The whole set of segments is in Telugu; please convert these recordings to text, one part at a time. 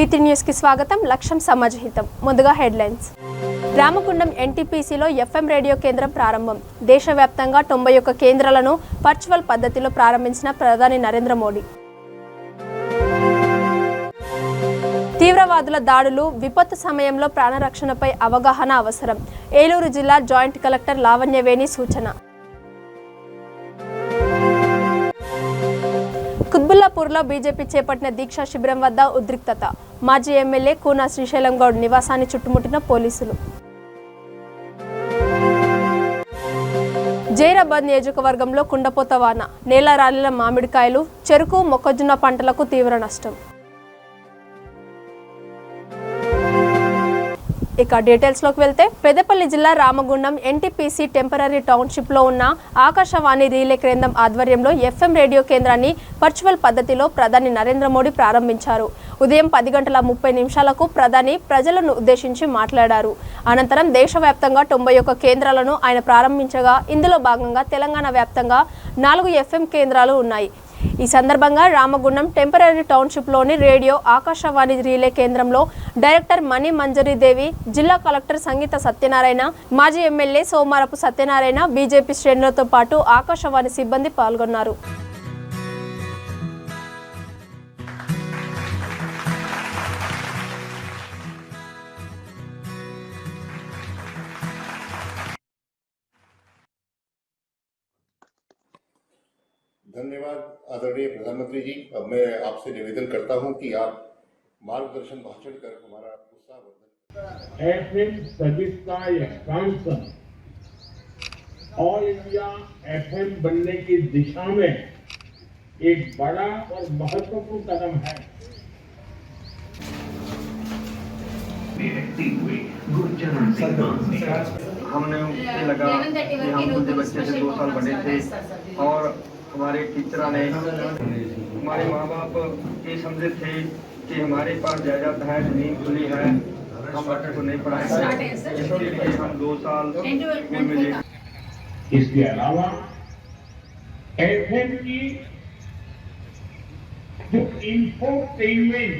V3 న్యూస్ కి స్వాగతం. లక్ష్యం సమాజహితం. ముందుగా హెడ్లైన్స్. రామగుండం ఎన్టీపీసీలో FM రేడియో కేంద్రం ప్రారంభం. దేశవ్యాప్తంగా 91 కేంద్రాలను వర్చువల్ పద్ధతిలో ప్రారంభించిన ప్రధాని నరేంద్ర మోడీ. తీవ్రవాదుల దాడులు, విపత్తు సమయంలో ప్రాణరక్షణపై అవగాహన అవసరం. ఏలూరు జిల్లా జాయింట్ కలెక్టర్ లావణ్యవేణి సూచన. కుత్బుల్లాపూర్లో బీజేపీ చేపట్టిన దీక్షా శిబిరం వద్ద ఉద్రిక్తత. మాజీ ఎమ్మెల్యే కూనా శ్రీశైలం గౌడ్ నివాసాన్ని చుట్టుముట్టిన పోలీసులు. జైరాబాద్ నియోజకవర్గంలో కుండపోత వాన, నేల రాలిన మామిడికాయలు, చెరుకు, మొక్కజొన్న పంటలకు తీవ్ర నష్టం. ఇక డీటెయిల్స్లోకి వెళ్తే, పెద్దపల్లి జిల్లా రామగుండం ఎన్టీపీసీ టెంపరరీ టౌన్షిప్లో ఉన్న ఆకాశవాణి రీలే కేంద్రం ఆధ్వర్యంలో FM రేడియో కేంద్రాన్ని వర్చువల్ పద్ధతిలో ప్రధాని నరేంద్ర మోడీ ప్రారంభించారు. ఉదయం 10:30 ప్రధాని ప్రజలను ఉద్దేశించి మాట్లాడారు. అనంతరం దేశవ్యాప్తంగా 91 కేంద్రాలను ఆయన ప్రారంభించగా, ఇందులో భాగంగా తెలంగాణ వ్యాప్తంగా 4 FM కేంద్రాలు ఉన్నాయి. ఈ సందర్భంగా రామగుండం టెంపరరీ టౌన్షిప్లోని రేడియో ఆకాశవాణి రీలే కేంద్రంలో డైరెక్టర్ మణి మంజరీదేవి, జిల్లా కలెక్టర్ సంగీత సత్యనారాయణ, మాజీ ఎమ్మెల్యే సోమారపు సత్యనారాయణ, బీజేపీ శ్రేణులతో పాటు ఆకాశవాణి సిబ్బంది పాల్గొన్నారు. धन्यवाद आदरणीय प्रधानमंत्री जी। अब मैं आपसे निवेदन करता हूं कि आप मार्गदर्शन भाषण कर हमारा उत्साहवर्धन। FM सर्विस का एक्सपेंशन ऑल इंडिया FM बनने की दिशा में एक बड़ा और महत्वपूर्ण कदम है। हमने लगा कि हम मुझे बच्चे से 2 साल बड़े थे और हमारे टीचर ने, हमारे माँ बाप ये समझे थे कि हमारे पास जायदाद है, जमीन खुली है, हम बच्चे को नहीं पढ़ाएंगे, इसके लिए हम 2 साल स्कूल में ले। इसके अलावा FM की जो इंफोटेनमेंट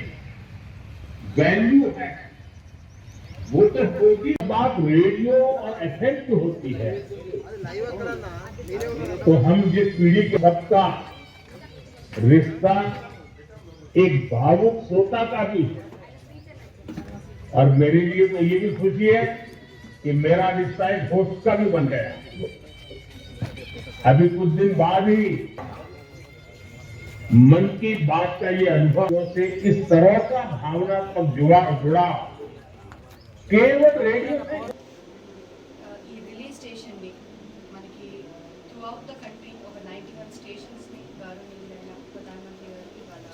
वैल्यू है वो तो होगी, बात रेडियो और FM की होती है। तो हम जिस पीढ़ी के सबका रिश्ता एक भावुक श्रोता का भी है, और मेरे लिए तो ये भी खुशी है कि मेरा रिश्ता एक होस्ट का भी बन गया। अभी कुछ दिन बाद ही मन की बात का ये अनुभव से इस तरह का भावनात्मक जुड़ा केवल रेडियो से ఈ రిలే స్టేషన్ని మనకి త్రూ అవుట్ ద కంట్రీ ఒక 91 స్టేషన్స్ని గవర్నమెంట్ ప్రధానమంత్రి గారు ఇవాళ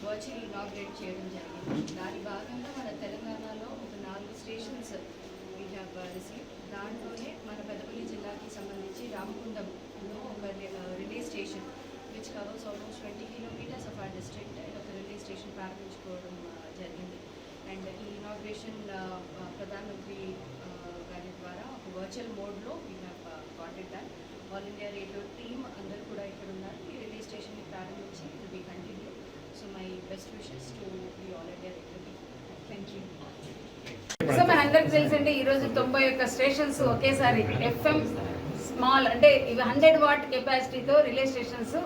వర్చువల్ ఇనాగ్రేట్ చేయడం జరిగింది. దాని భాగంగా మన తెలంగాణలో ఒక 4 స్టేషన్స్ వీ హ్యావ్ రిసీవ్. దాంట్లోనే మన పెద్దపల్లి జిల్లాకి సంబంధించి రామగుండంలో ఒక relay station which covers almost 20 kilometers of our district ఒక రిలే స్టేషన్ ప్రారంభించుకోవడం జరిగింది. అండ్ ఈ ఇనాగ్రేషన్ ప్రధానమంత్రి గారి ద్వారా ఒక వర్చువల్ మోడ్లో we have got it done. All India Radio team అందరూ కూడా ఇక్కడ ఉన్నారు. ఈ రిలే స్టేషన్ని ప్రారంభించి it will be continue. So my best wishes to the All India Radio team. Thank you. So మనందరికీ తెలుసండి, ఈరోజు 91 స్టేషన్స్ ఒకేసారి FM స్మాల్ అంటే ఇవి 100 watt కెపాసిటీతో రిలే స్టేషన్స్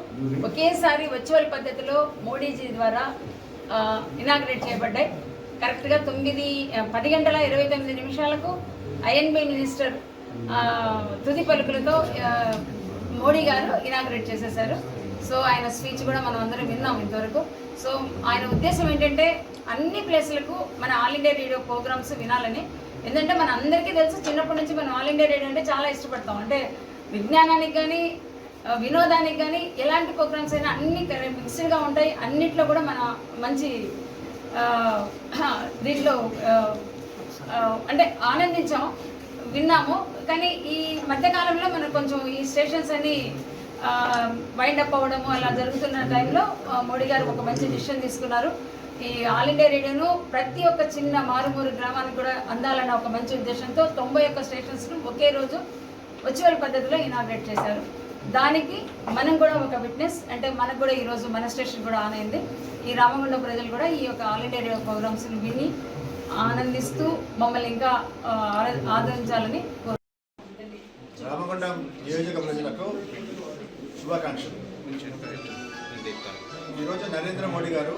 ఒకేసారి వర్చువల్ పద్ధతిలో మోడీజీ ద్వారా ఇనాగ్రేట్ చేయబడ్డాయి. కరెక్ట్గా 10:29 INB మినిస్టర్ తుది పలుకులతో మోడీ గారు ఇనాగ్రేట్ చేసేసారు. సో ఆయన స్పీచ్ కూడా మనం అందరం విన్నాం ఇంతవరకు. సో ఆయన ఉద్దేశం ఏంటంటే అన్ని ప్లేసులకు మన ఆల్ ఇండియా రేడియో ప్రోగ్రామ్స్ వినాలని. ఎందుకంటే మన అందరికీ తెలుసు, చిన్నప్పటి నుంచి మనం ఆల్ ఇండియా రేడియో అంటే చాలా ఇష్టపడతాం. అంటే విజ్ఞానానికి కానీ వినోదానికి కానీ ఎలాంటి ప్రోగ్రామ్స్ అయినా అన్ని మిక్స్డ్గా ఉంటాయి. అన్నిట్లో కూడా మన మంచి దీంట్లో అంటే ఆనందించాము, విన్నాము. కానీ ఈ మధ్యకాలంలో మనకు కొంచెం ఈ స్టేషన్స్ అన్ని వైండ్ అప్ అవ్వడము అలా జరుగుతున్న టైంలో మోడీ గారు ఒక మంచి డిసిషన్ తీసుకున్నారు. ఈ ఆల్ ఇండియా రేడియోను ప్రతి ఒక్క చిన్న మారుమూరు గ్రామానికి కూడా అందాలన్న ఒక మంచి ఉద్దేశంతో 91 స్టేషన్స్ను ఒకే రోజు వర్చువల్ పద్ధతిలో ఇనాగ్రేట్ చేశారు. దానికి మనం కూడా ఒక విట్నెస్. అంటే మనకు కూడా ఈరోజు మన స్టేషన్ కూడా ఆన్ అయింది. ఈ రామగుండం ప్రజలు కూడా ఈ యొక్క ఆల్ ఇండియా రేడియో ప్రోగ్రామ్స్ని విని ఆనందిస్తూ మమ్మల్ని ఇంకా ఆదరించాలని రామగుండం నియోజక ప్రజలకు శుభాకాంక్షలు. ఈరోజు నరేంద్ర మోడీ గారు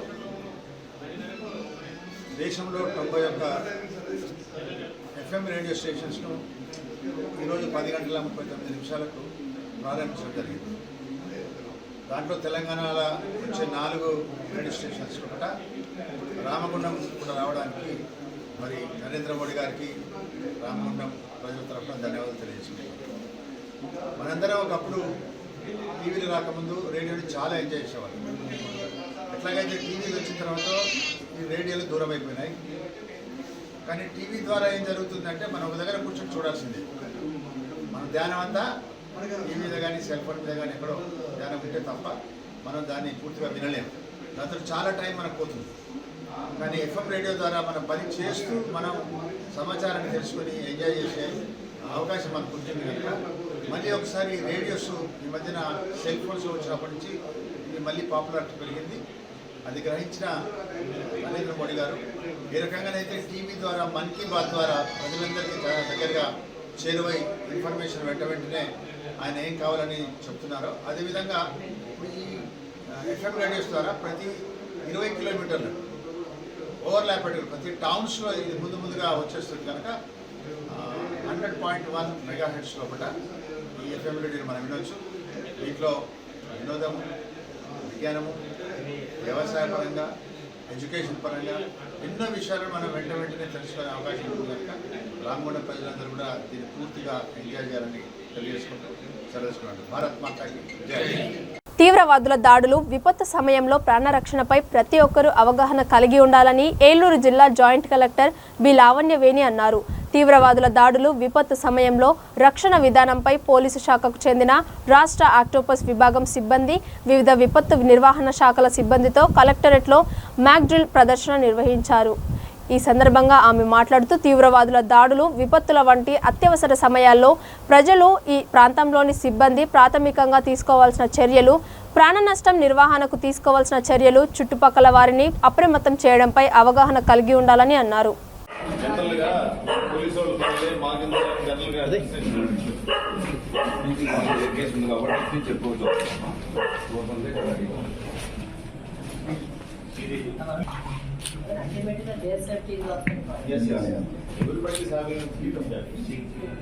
దేశంలో 91 FM రేడియో స్టేషన్స్ను ఈరోజు 10:39 ప్రారంభించడం జరిగింది. దాంట్లో తెలంగాణలో వచ్చే 4 రేడియో స్టేషన్స్ కూడా రామగుండం కూడా రావడానికి మరి నరేంద్ర మోడీ గారికి రామగుండం ప్రజల తరఫున ధన్యవాదాలు తెలియజేస్తున్నాం. మనందరం ఒకప్పుడు టీవీలు రాకముందు రేడియోని చాలా ఎంజాయ్ చేసేవాళ్ళం. ఎట్లాగైతే టీవీలు వచ్చిన తర్వాత ఈ రేడియోలు దూరం అయిపోయినాయి. కానీ టీవీ ద్వారా ఏం జరుగుతుందంటే మనం ఒక దగ్గర కూర్చొని చూడాల్సిందే. మన ధ్యానం అంతా టీవీ మీద కానీ సెల్ ఫోన్ మీద కానీ ఎక్కడో ధ్యానం ఉంటే తప్ప మనం దాన్ని పూర్తిగా వినలేము. దాంతో చాలా టైం మనకు పోతుంది. కానీ FM రేడియో ద్వారా మనం పని చేస్తూ మనం సమాచారాన్ని తెలుసుకొని ఎంజాయ్ చేసే అవకాశం మనకు ఉంటుంది కనుక మళ్ళీ ఒకసారి రేడియోస్ ఈ మధ్యన సెల్ ఫోన్స్ వచ్చినప్పటి నుంచి ఇది మళ్ళీ పాపులారిటీ పెరిగింది. అది గ్రహించిన నరేంద్ర మోడీ గారు ఏ రకంగానైతే టీవీ ద్వారా మన్ కీ బాత్ ద్వారా ప్రజలందరికీ చాలా దగ్గరగా చేరువై ఇన్ఫర్మేషన్ వెంటనే ఆయన ఏం కావాలని చెప్తున్నారో అదేవిధంగా ఈ FM రేడియోస్ ద్వారా ప్రతి 20 కిలోమీటర్లు ఓవర్లాప్ ప్రతి టౌన్స్లో ఇది ముందుగా వచ్చేస్తుంది కనుక 100.1 మెగాహెర్ట్జ్ లోపల ఈ FM రేడియోని మనం వినొచ్చు. దీంట్లో వినోదము, విజ్ఞానము, వ్యవసాయ పరంగా, ఎడ్యుకేషన్ పరంగా ఎన్నో విషయాలు మనం వెంటనే తెలుసుకునే అవకాశం ఉంది కనుక రామగుండం ప్రజలందరూ కూడా దీన్ని పూర్తిగా ఎంజాయ్ చేయాలని తెలియజేసుకుంటూ సర్వేసుకున్నాను. భారత్ మాతాకి జై. తీవ్రవాదుల దాడులు, విపత్తు సమయంలో ప్రాణరక్షణపై ప్రతి ఒక్కరూ అవగాహన కలిగి ఉండాలని ఏలూరు జిల్లా జాయింట్ కలెక్టర్ బి లావణ్యవేణి అన్నారు. తీవ్రవాదుల దాడులు, విపత్తు సమయంలో రక్షణ విధానంపై పోలీసు శాఖకు చెందిన రాష్ట్ర ఆక్టోపస్ విభాగం సిబ్బంది, వివిధ విపత్తు నిర్వహణ శాఖల సిబ్బందితో కలెక్టరేట్లో మ్యాక్ డ్రిల్ ప్రదర్శన నిర్వహించారు. ఈ సందర్భంగా ఆమె మాట్లాడుతూ తీవ్రవాదుల దాడులు, విపత్తుల వంటి అత్యవసర సమయాల్లో ప్రజలు, ఈ ప్రాంతంలోని సిబ్బంది ప్రాథమికంగా తీసుకోవాల్సిన చర్యలు, ప్రాణ నష్టం నిర్వహణకు తీసుకోవాల్సిన చర్యలు, చుట్టుపక్కల వారిని అప్రమత్తం చేయడంపై అవగాహన కలిగి ఉండాలని అన్నారు.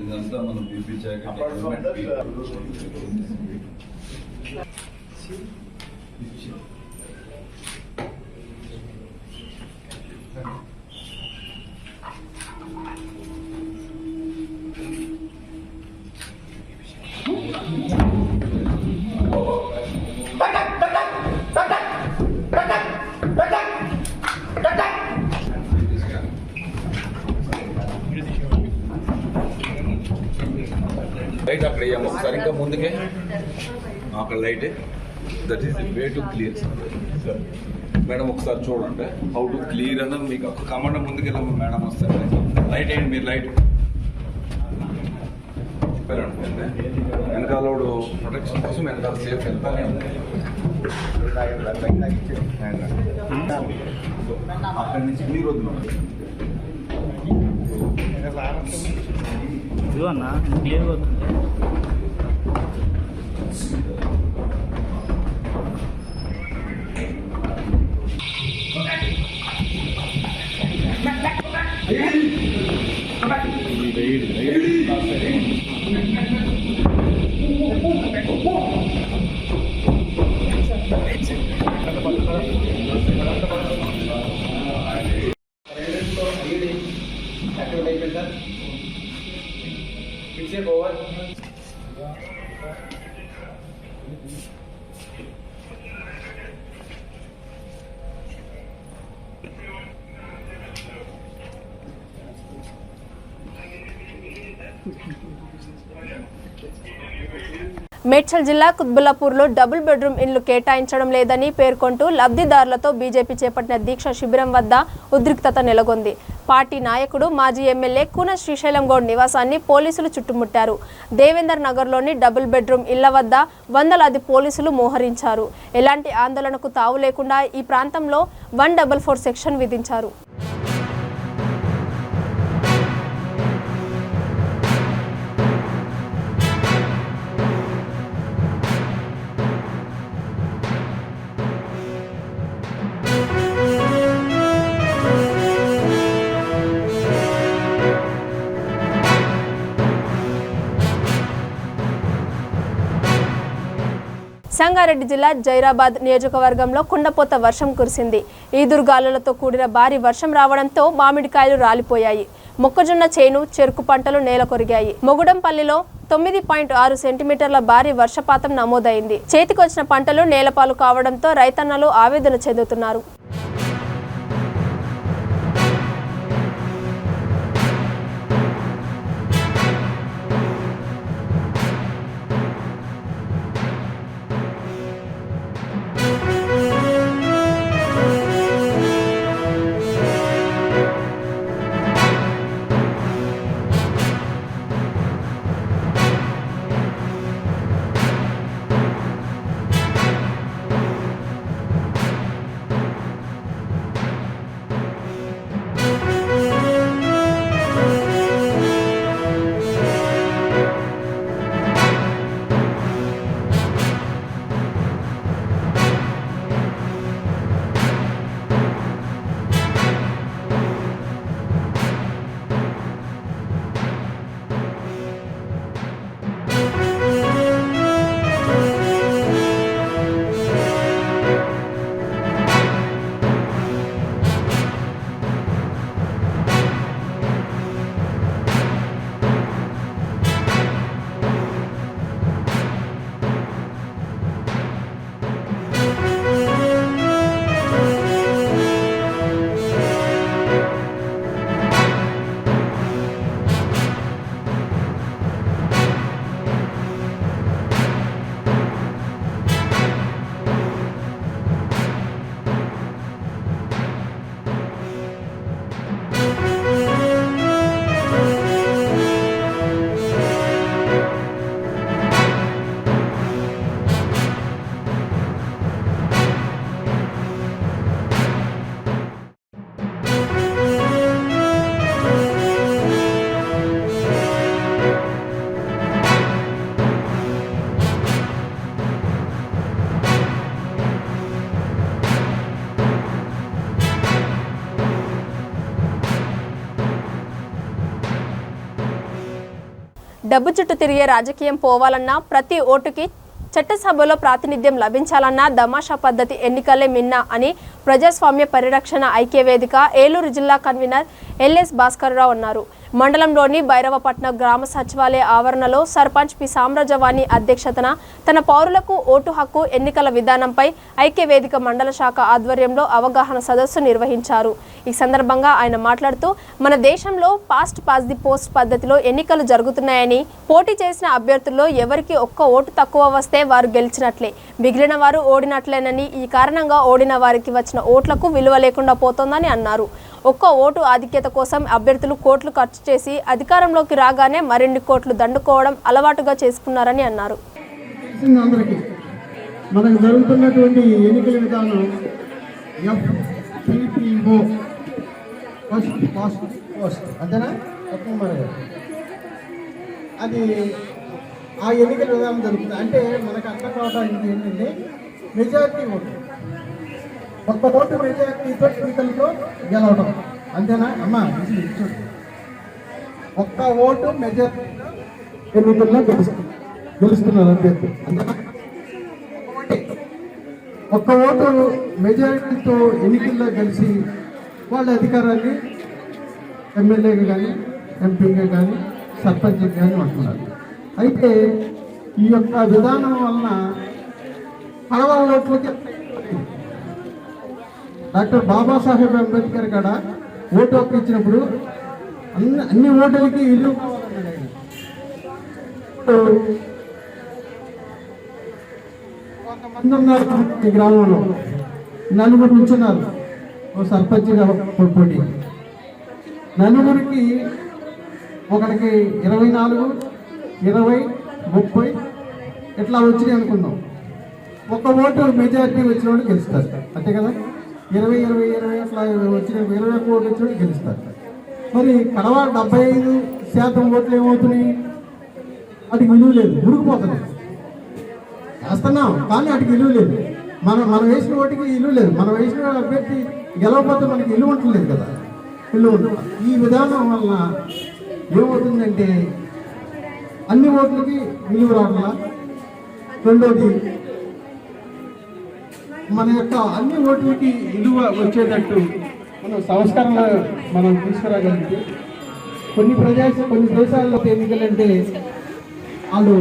ఇదంతా మనం పిలిపించాక లైట్ అక్కడ వేయాము ఒకసారి, ఇంకా ముందుకే అక్కడ light. That is the way to clear. Madam ఒకసారి చూడండి హౌ టు క్లియర్ అన్నది మీకు ఒక కమాండ్ ముందుకెళ్ళాము. మేడం వస్తారు, లైట్ వేయండి మీరు. లైట్ చెప్పారంటే వెనకాలోడు ప్రొటెక్షన్ కోసం వెనకాల సేఫ్ వెళ్తానే ఉంది. అక్కడి నుంచి క్లియర్ వద్దు అన్న క్లియర్గా వస్తుంది. మేడ్చల్ జిల్లా కుత్బుల్లాపూర్లో డబుల్ బెడ్రూమ్ ఇండ్లు కేటాయించడం లేదని పేర్కొంటూ లబ్ధిదారులతో బీజేపీ చేపట్టిన దీక్ష శిబిరం వద్ద ఉద్రిక్తత నెలకొంది. పార్టీ నాయకుడు మాజీ ఎమ్మెల్యే కూన శ్రీశైలం గౌడ్ నివాసాన్ని పోలీసులు చుట్టుముట్టారు. దేవేందర్ నగర్లోని డబుల్ బెడ్రూమ్ ఇళ్ల వద్ద వందలాది పోలీసులు మోహరించారు. ఎలాంటి ఆందోళనకు తావు లేకుండా ఈ ప్రాంతంలో 144 సెక్షన్ విధించారు. సంగారెడ్డి జిల్లా జైరాబాద్ నియోజకవర్గంలో కుండపోత వర్షం కురిసింది. ఈదురుగాలులతో కూడిన భారీ వర్షం రావడంతో మామిడికాయలు రాలిపోయాయి. మొక్కజొన్న చేను, చెరుకు పంటలు నేల కొరిగాయి. మొగుడంపల్లిలో 9.6 సెంటీమీటర్ల భారీ వర్షపాతం నమోదైంది. చేతికొచ్చిన పంటలు నేలపాలు కావడంతో రైతన్నలు ఆవేదన చెందుతున్నారు. డబ్బు చుట్టూ తిరిగే రాజకీయం పోవాలన్నా, ప్రతి ఓటుకి చట్టసభలో ప్రాతినిధ్యం లభించాలన్నా దమాషా పద్ధతి ఎన్నికలే మిన్నా అని ప్రజాస్వామ్య పరిరక్షణ ఐక్యవేదిక ఏలూరు జిల్లా కన్వీనర్ ఎల్ఎస్ భాస్కర్రావు అన్నారు. మండలంలోని భైరవపట్నం గ్రామ సచివాలయ ఆవరణలో సర్పంచ్ పి సామ్రాజవాణి అధ్యక్షతన తన పౌరులకు ఓటు హక్కు, ఎన్నికల విధానంపై ఐక్యవేదిక మండల శాఖ ఆధ్వర్యంలో అవగాహన సదస్సు నిర్వహించారు. ఈ సందర్భంగా ఆయన మాట్లాడుతూ, మన దేశంలో పాస్ట్ ది పోస్ట్ పద్ధతిలో ఎన్నికలు జరుగుతున్నాయని, పోటీ చేసిన అభ్యర్థుల్లో ఎవరికి ఒక్క ఓటు తక్కువ వస్తే వారు గెలిచినట్లే, మిగిలిన వారు ఓడినట్లేనని, ఈ కారణంగా ఓడిన వారికి వచ్చిన ఓట్లకు విలువ లేకుండా పోతోందని అన్నారు. ఒక్క ఓటు ఆధిక్యత కోసం అభ్యర్థులు కోట్లు ఖర్చు చేసి అధికారంలోకి రాగానే మరిన్ని కోట్లు దండుకోవడం అలవాటుగా చేసుకున్నారని అన్నారు. మనకు జరుగుతున్నటువంటి ఎన్నికల విధానం FPPO ఫస్ట్ పాస్ట్ పోస్ట్ అంతేనా? అది ఆ ఎన్నికల విధానం జరుగుతుంది. అంటే మనకు అర్థం కావడానికి ఏంటంటే మెజారిటీ ఓటు, ఒక్క ఓటు మెజారిటీతో ఎన్నికల్లో గెలవడం అంతేనా అమ్మా? ఒక్క ఓటు మెజారిటీ ఎన్నికల్లో గెలుస్తున్నారు అభ్యర్థి అంతేనా? ఒక్క ఓటు మెజారిటీతో ఎన్నికల్లో గెలిచి వాళ్ళ అధికారాన్ని ఎమ్మెల్యేగా కానీ, ఎంపీగా కానీ, సర్పంచ్గా కానీ అంటున్నారు. అయితే ఈ యొక్క విధానం వలన హలవ ఓట్లకి డాక్టర్ బాబాసాహెబ్ అంబేద్కర్ కూడా ఓటు హక్కు ఇచ్చినప్పుడు అన్ని ఓటులకి ఇల్లు కావాలన్నాడు. కొంతమంది ఉన్నారు ఈ గ్రామంలో, 4 నుంచున్నారు ఓ సర్పంచ్గా పోటీ. నలుగురికి ఒకరికి 24, 20, 30 ఇట్లా వచ్చినాయి అనుకుందాం. ఒక ఓటు మెజారిటీ వచ్చిన వాళ్ళు గెలుస్తారు, అంతే కదా. 20 అట్లా వచ్చిన 21 ఓటు వచ్చిన వాళ్ళు గెలుస్తారు. మరి కడవ 75% ఓట్లు ఏమవుతున్నాయి? వాటికి విలువ లేదు, ఉడికిపోతుంది. వేస్తున్నాం కానీ వాటికి విలువ లేదు. మనం వేసిన ఓటికి విలువ లేదు. మనం వేసిన అభ్యర్థి గెలవకపోతే మనకి విలువ ఉండలేదు కదా, విలువ ఉంటుంది. ఈ విధానం వలన ఏమవుతుందంటే అన్ని ఓట్లకి విలువ రావట్లా. రెండోది, మన యొక్క అన్ని ఓట్లకి విలువ వచ్చేటట్టు మనం సంస్కరణలు మనం తీసుకురాగలిగితే కొన్ని దేశాల్లో ఎన్నికలంటే వాళ్ళు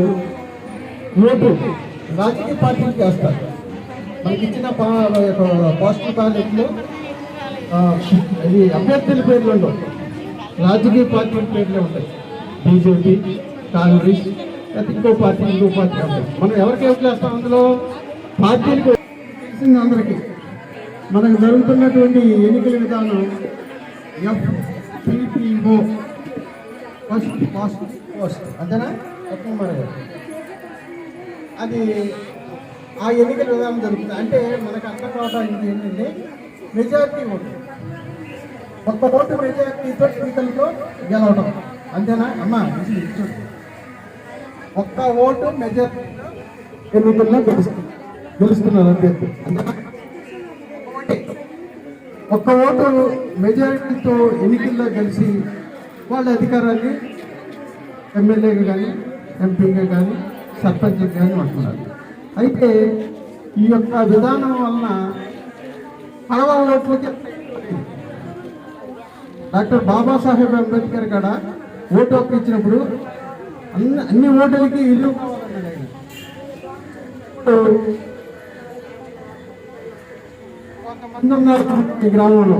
ఓటు రాజకీయ పార్టీలకు వేస్తారు. మనకి ఇచ్చిన పోస్టల్ బ్యాలెట్లో ఇది అభ్యర్థుల పేర్లు ఉండవు, రాజకీయ పార్టీల పేర్లే ఉంటాయి. బీజేపీ, కాంగ్రెస్, ఇంకో పార్టీ ఉంటాయి. మనం ఎవరికి ఓట్లు వేస్తాం? అందులో పార్టీలకు తెలిసింది అందరికీ. మనకు జరుగుతున్నటువంటి ఎన్నికల విధానం FPPO, ఫస్ట్ పాస్ట్ పోస్ట్, అంతేనా? అది ఆ ఎన్నికల విధానం జరుగుతుంది. అంటే మనకు అర్థం కావడానికి ఏంటంటే మెజారిటీ ఓటు, ఒక్క ఓటు మెజారిటీతో ఎన్నికలతో గెలవడం, అంతేనా అమ్మా? ఒక్క ఓటు మెజారిటీ ఎన్నికల్లో గెలుస్తున్నారు అభ్యర్థి, అంతేనా? ఒక్క ఓటు మెజారిటీతో ఎన్నికల్లో గెలిచి వాళ్ళ అధికారాన్ని ఎమ్మెల్యేగా కానీ, ఎంపీగా కానీ, సర్పంచ్గా కానీ అంటున్నారు. అయితే ఈ యొక్క విధానం వలన కడవ ఓట్లకి డాక్టర్ బాబాసాహెబ్ అంబేద్కర్ కూడా ఓటు హక్కు ఇచ్చినప్పుడు అన్ని ఓటులకి ఇల్లు కావాలన్నాడు ఆయన. కొంతమంది ఉన్నారు ఈ గ్రామంలో,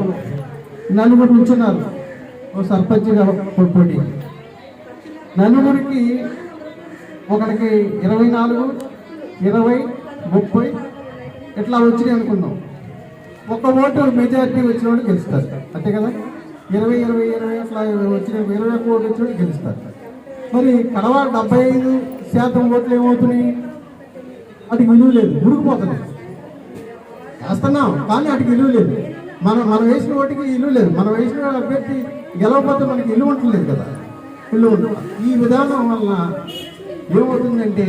నలుగురు నుంచున్నారు ఓ సర్పంచ్గా పోటీ. నలుగురికి ఒకరికి 24, 20, 30 ఇట్లా వచ్చినాయి అనుకుందాం. ఒక ఓటు మెజారిటీ వచ్చిన వాళ్ళు గెలుస్తారు, అంతే కదా. 20 అట్లా వచ్చిన 21 ఓటు వచ్చిన వాళ్ళు గెలుస్తారు. మరి కడవ 75% ఓట్లు ఏమవుతున్నాయి? వాటికి విలువ లేదు, ఉడికిపోతుంది. వేస్తున్నాం కానీ వాటికి విలువ లేదు. మనం వేసిన ఓటికి విలువ లేదు. మనం వేసిన అభ్యర్థి గెలవకపోతే మనకి విలువ ఉండలేదు కదా, విలువ ఉంటుంది. ఈ విధానం వలన ఏమవుతుందంటే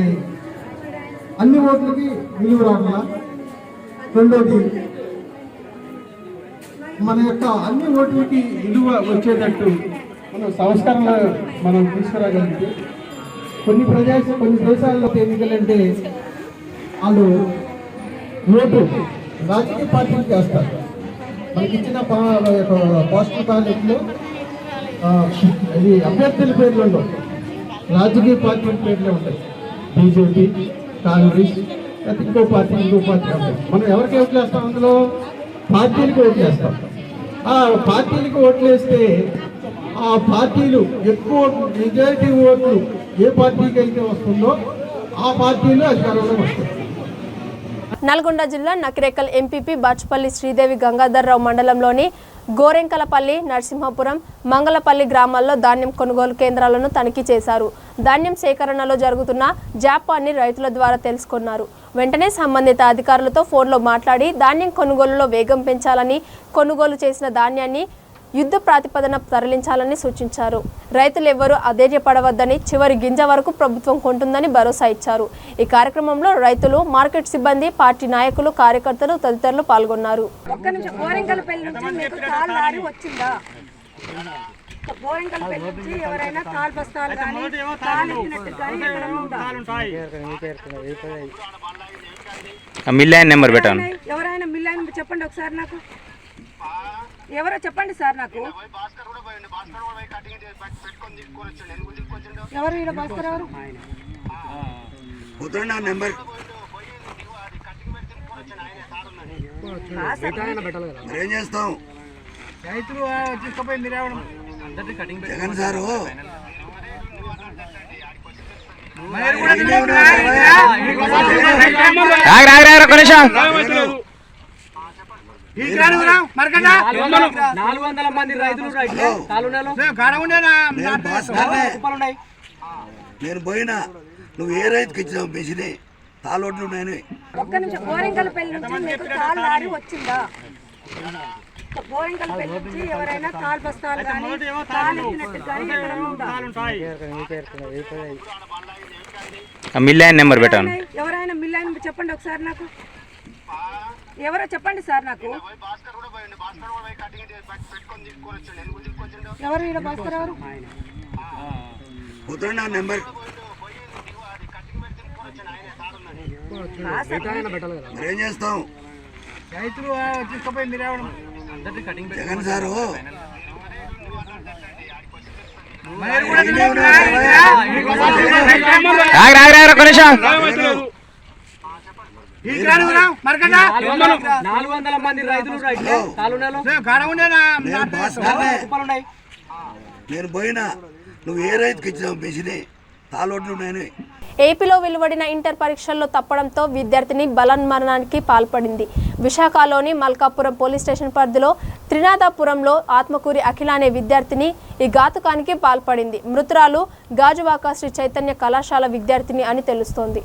అన్ని ఓట్లకి విలువ రావట్లా. రెండోది, మన యొక్క అన్ని ఓట్లకి విలువ వచ్చేటట్టు మనం సంస్కరణలు మనం తీసుకురాగలిగితే కొన్ని దేశాల్లో ఎన్నికలంటే వాళ్ళు ఓటు రాజకీయ పార్టీలకు వేస్తారు. మనకి ఇచ్చిన పోస్టల్ బ్యాలెట్లో ఇది అభ్యర్థుల పేర్లు ఉండవు, రాజకీయ పార్టీల పేర్లే ఉంటాయి. బీజేపీ, కాంగ్రెస్, ఇంకో పార్టీ ఉంటాయి. మనం ఎవరికి ఓట్లు వేస్తాం? అందులో పార్టీలకు ఓట్లు వేస్తాం. ఆ పార్టీలకు ఓట్లు వేస్తే ఆ పార్టీలు ఎక్కువ మెజారిటీ ఓట్లు ఏ పార్టీకి అయితే వస్తుందో ఆ పార్టీలు అధికారంలో వస్తాయి. నల్గొండ జిల్లా నకిరేకల్ ఎంపీపీ బాచుపల్లి శ్రీదేవి గంగాధర్రావు మండలంలోని గోరెంకలపల్లి, నరసింహపురం, మంగళపల్లి గ్రామాల్లో ధాన్యం కొనుగోలు కేంద్రాలను తనిఖీ చేశారు. ధాన్యం సేకరణలో జరుగుతున్న జాప్యాన్ని రైతుల ద్వారా తెలుసుకున్నారు. వెంటనే సంబంధిత అధికారులతో ఫోన్లో మాట్లాడి ధాన్యం కొనుగోలులో వేగం పెంచాలని, కొనుగోలు చేసిన ధాన్యాన్ని యుద్ధ ప్రాతిపదన తరలించాలని సూచించారు. రైతులు ఎవ్వరూ అధైర్యపడవద్దని, చివరి గింజ వరకు ప్రభుత్వం కొంటుందని భరోసా ఇచ్చారు. ఈ కార్యక్రమంలో రైతులు, మార్కెట్ సిబ్బంది, పార్టీ నాయకులు, కార్యకర్తలు తదితరులు పాల్గొన్నారు. మిల్లాయన్ నెంబర్ పెట్టాను. ఎవరైనా మిల్లాయన్ చెప్పండి ఒకసారి నాకు. ఎవరో చెప్పండి సార్ నాకు. ఎవరు ఈడ భాస్కర్? ఎవరు నెంబర్ ఏం చేస్తాం? రైతులు తీసుకుపోయి మీరేమో జగన్ సారు నేను పోయినా నువ్వు ఏ రైతుకి ఇచ్చావు మెషిని తాలోట్లు ఉన్నాయని ఒక్క నిమిషం బోరింగల్పల్లి నుంచి మీకు తాల్ లారీ వచ్చిందా? బోరింగల్పల్లి నుంచి ఎవరైనా తాల్ బస్తాలు కానీ తాల్ ఇచ్చినట్టు కానీ ఎక్కడైనా ఉందా? మిల్ లైన్ నెంబర్ పెట్టాను. ఎవరైనా మిల్ అయిన చెప్పండి ఒకసారి నాకు. ఎవరో చెప్పండి సార్ నాకు. ఎవరు ఈడ భాస్కర్ ఎవరు? నెంబర్ ఏం చేస్తాం జగన్ సారు నేను పోయినా నువ్వు ఏ రైతుకి ఇచ్చావు మెషిని తాలోట్లు ఉన్నాయని. ఏపీలో వెలువడిన ఇంటర్ పరీక్షల్లో తప్పడంతో విద్యార్థిని బలన్మరణానికి పాల్పడింది. విశాఖలోని మల్కాపురం పోలీస్ స్టేషన్ పరిధిలో త్రినాథపురంలో ఆత్మకూరి అఖిల అనే విద్యార్థిని ఈ ఘాతుకానికి పాల్పడింది. మృతురాలు గాజువాక శ్రీ చైతన్య కళాశాల విద్యార్థిని అని తెలుస్తోంది.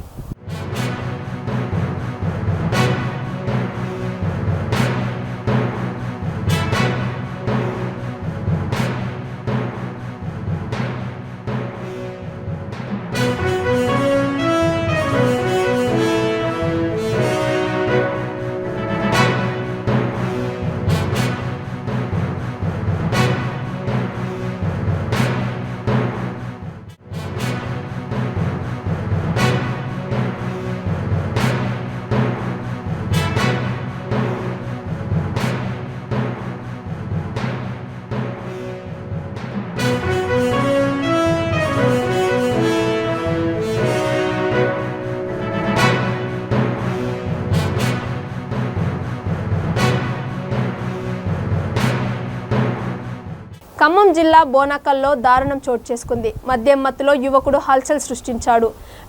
ఖమ్మం జిల్లా బోనాకల్లో దారుణం చోటు చేసుకుంది. మద్యం మత్తులో యువకుడు హల్చల్ సృష్టించాడు.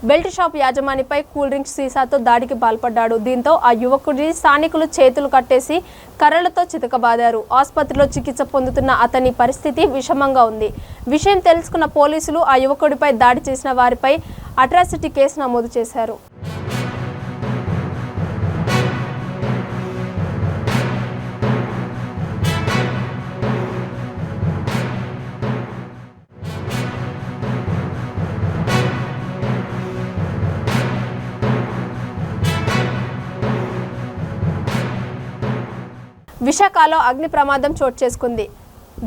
బెల్ట్ షాప్ యాజమానిపై కూల్ డ్రింక్స్ సీసాతో దాడికి పాల్పడ్డాడు. దీంతో ఆ యువకుడి స్థానికులు చేతులు కట్టేసి కర్రలతో చితకబాదారు. ఆసుపత్రిలో చికిత్స పొందుతున్న అతని పరిస్థితి విషమంగా ఉంది. విషయం తెలుసుకున్న పోలీసులు ఆ యువకుడిపై దాడి చేసిన వారిపై అట్రాసిటీ కేసు నమోదు చేశారు. విశాఖలో అగ్ని ప్రమాదం చోటు చేసుకుంది.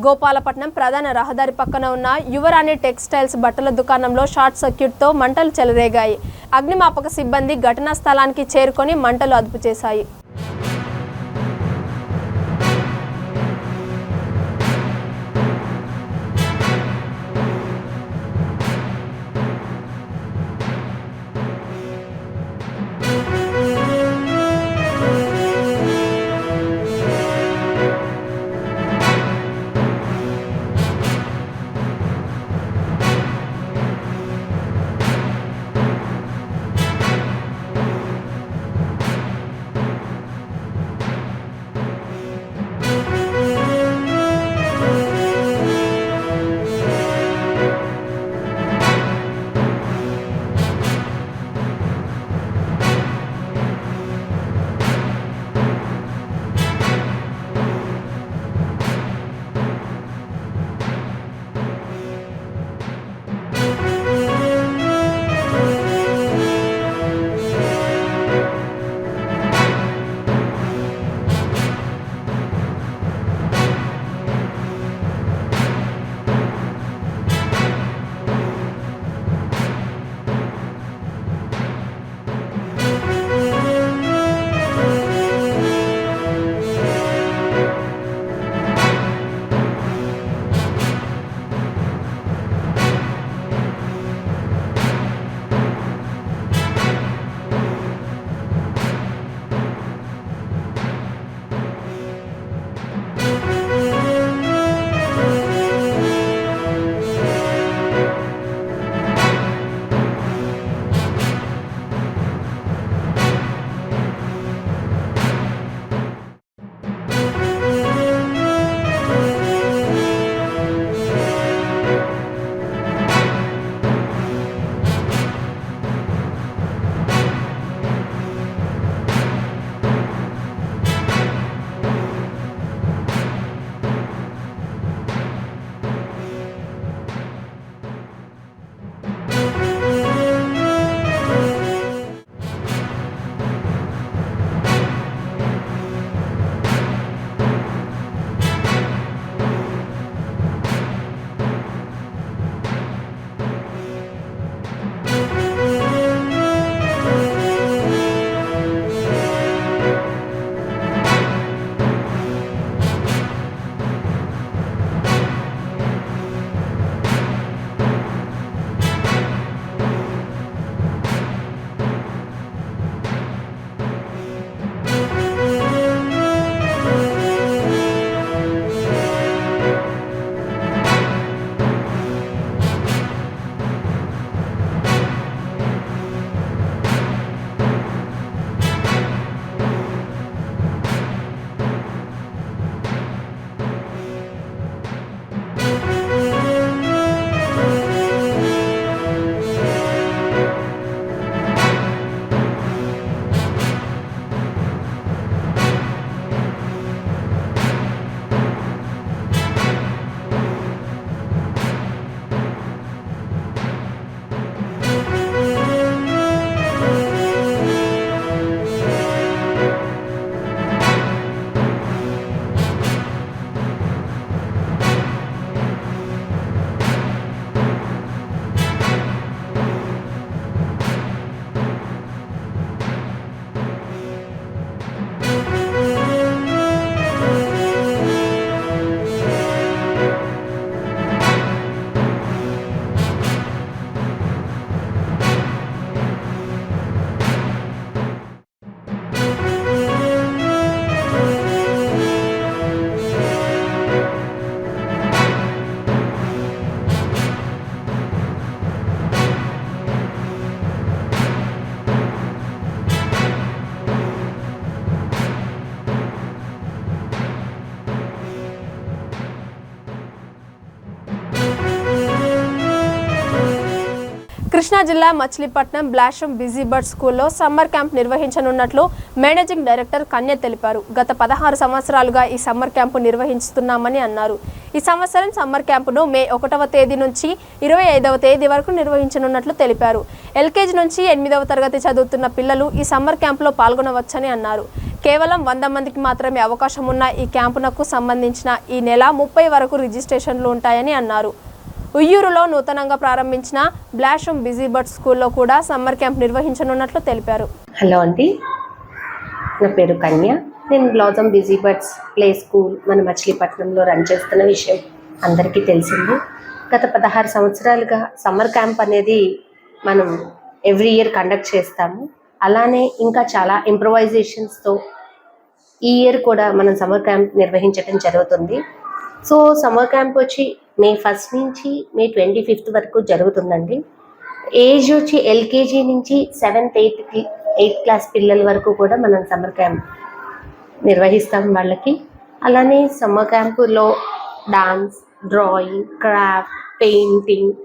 గోపాలపట్నం ప్రధాన రహదారి పక్కన ఉన్న యువరాణి టెక్స్టైల్స్ బట్టల దుకాణంలో షార్ట్ సర్క్యూట్తో మంటలు చెలరేగాయి. అగ్నిమాపక సిబ్బంది ఘటనా స్థలానికి చేరుకొని మంటలు అదుపు చేశాయి. కృష్ణా జిల్లా మచిలీపట్నం బ్లాషం బిజీ బర్డ్ స్కూల్లో సమ్మర్ క్యాంప్ నిర్వహించనున్నట్లు మేనేజింగ్ డైరెక్టర్ కన్య తెలిపారు. గత 16 సంవత్సరాలుగా ఈ సమ్మర్ క్యాంపు నిర్వహిస్తున్నామని అన్నారు. ఈ సంవత్సరం సమ్మర్ క్యాంపును మే 1వ తేదీ నుంచి 25వ తేదీ వరకు నిర్వహించనున్నట్లు తెలిపారు. ఎల్కేజీ నుంచి 8వ తరగతి చదువుతున్న పిల్లలు ఈ సమ్మర్ క్యాంపులో పాల్గొనవచ్చని అన్నారు. కేవలం 100 మందికి మాత్రమే అవకాశం ఉన్న ఈ క్యాంపునకు సంబంధించిన ఈ నెల 30 వరకు రిజిస్ట్రేషన్లు ఉంటాయని అన్నారు. ఉయ్యూరులో నూతనంగా ప్రారంభించిన బ్లాషం బిజీ బర్డ్ స్కూల్లో కూడా సమ్మర్ క్యాంప్ నిర్వహించనున్నట్లు తెలిపారు. హలో అండి, నా పేరు కన్య. నేను blossom busy birds play school మన మచిలీపట్నంలో రన్ చేస్తున్న విషయం అందరికీ తెలిసింది. గత 16 సంవత్సరాలుగా సమ్మర్ క్యాంప్ అనేది మనం ఎవ్రీ ఇయర్ కండక్ట్ చేస్తాము. అలానే ఇంకా చాలా ఇంప్రొవైజేషన్స్తో ఈ ఇయర్ కూడా మనం సమ్మర్ క్యాంప్ నిర్వహించడం జరుగుతుంది. సో సమ్మర్ క్యాంప్ వచ్చి మే 1 నుంచి మే 25 వరకు జరుగుతుందండి. ఏజ్ వచ్చి ఎల్కేజీ నుంచి 7th 8th క్లాస్ పిల్లల వరకు కూడా మనం సమ్మర్ క్యాంప్ నిర్వహిస్తాం వాళ్ళకి. అలానే సమ్మర్ క్యాంపులో dance, drawing, craft, painting,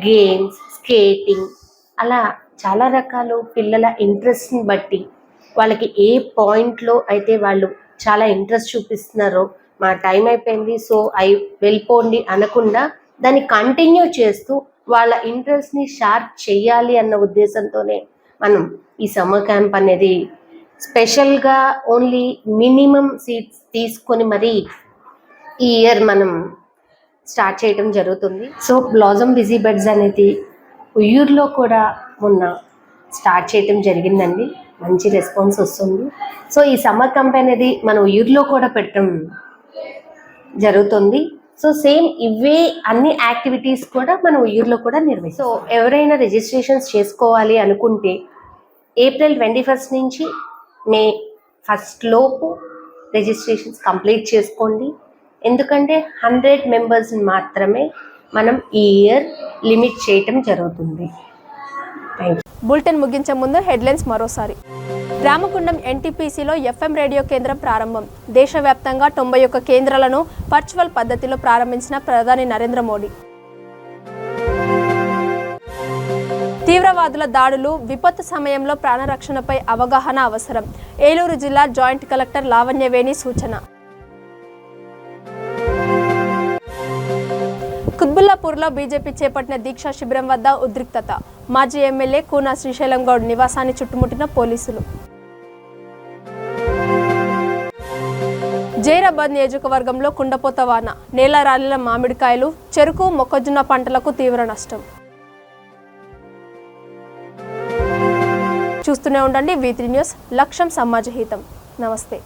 games, skating అలా చాలా రకాలు పిల్లల ఇంట్రెస్ట్ని బట్టి వాళ్ళకి ఏ పాయింట్లో అయితే వాళ్ళు చాలా ఇంట్రెస్ట్ చూపిస్తున్నారో, మా టైం అయిపోయింది సో వెళ్ళిపోండి అనకుండా దాన్ని కంటిన్యూ చేస్తూ వాళ్ళ ఇంట్రెస్ట్ని షార్ప్ చేయాలి అన్న ఉద్దేశంతోనే మనం ఈ సమ్మర్ క్యాంప్ అనేది స్పెషల్గా ఓన్లీ మినిమం సీట్స్ తీసుకొని మరీ ఈ ఇయర్ మనం స్టార్ట్ చేయడం జరుగుతుంది. సో బ్లాజమ్ బిజీ బర్డ్స్ అనేది ఉయ్యూరులో కూడా మొన్న స్టార్ట్ చేయడం జరిగిందండి. మంచి రెస్పాన్స్ వస్తుంది. సో ఈ సమ్మర్ క్యాంప్ అనేది మన ఉయ్యూరులో కూడా పెట్టడం జరుగుతుంది. సో సేమ్ ఇవే అన్ని యాక్టివిటీస్ కూడా మన ఉయ్యూరులో కూడా నిర్వహిస్తాం. సో ఎవరైనా రిజిస్ట్రేషన్స్ చేసుకోవాలి అనుకుంటే ఏప్రిల్ 21 నుంచి మే 1 లోపు రిజిస్ట్రేషన్స్ కంప్లీట్ చేసుకోండి. ఎందుకంటే 100 మెంబర్స్ని మాత్రమే మనం ఈ ఇయర్ లిమిట్ చేయటం జరుగుతుంది. Thank you. బులెటిన్ ముగించే ముందు హెడ్లైన్స్ మరోసారి. రామగుండం ఎన్టీపీసీలో ఎఫ్ఎం రేడియో కేంద్రం ప్రారంభం. దేశవ్యాప్తంగా 91 కేంద్రాలను వర్చువల్ పద్ధతిలో ప్రారంభించిన ప్రధాని నరేంద్ర మోడీ. తీవ్రవాదుల దాడులు, విపత్తు సమయంలో ప్రాణరక్షణపై అవగాహన అవసరం. ఏలూరు జిల్లా జాయింట్ కలెక్టర్ లావణ్యవేణి సూచన. కుత్బుల్లాపూర్లో బీజేపీ చేపట్టిన దీక్షా శిబిరం వద్ద ఉద్రిక్తత. మాజీ ఎమ్మెల్యే కూనా శ్రీశైలం గౌడ్ నివాసాన్ని చుట్టుముట్టిన పోలీసులు. జైరాబాద్ నియోజకవర్గంలో కుండపోత వాన, నేల రాలిన మామిడికాయలు, చెరుకు, మొక్కజొన్న పంటలకు తీవ్ర నష్టం. చూస్తూనే ఉండండి V3 న్యూస్. లక్ష్యం సమాజ హితం. నమస్తే.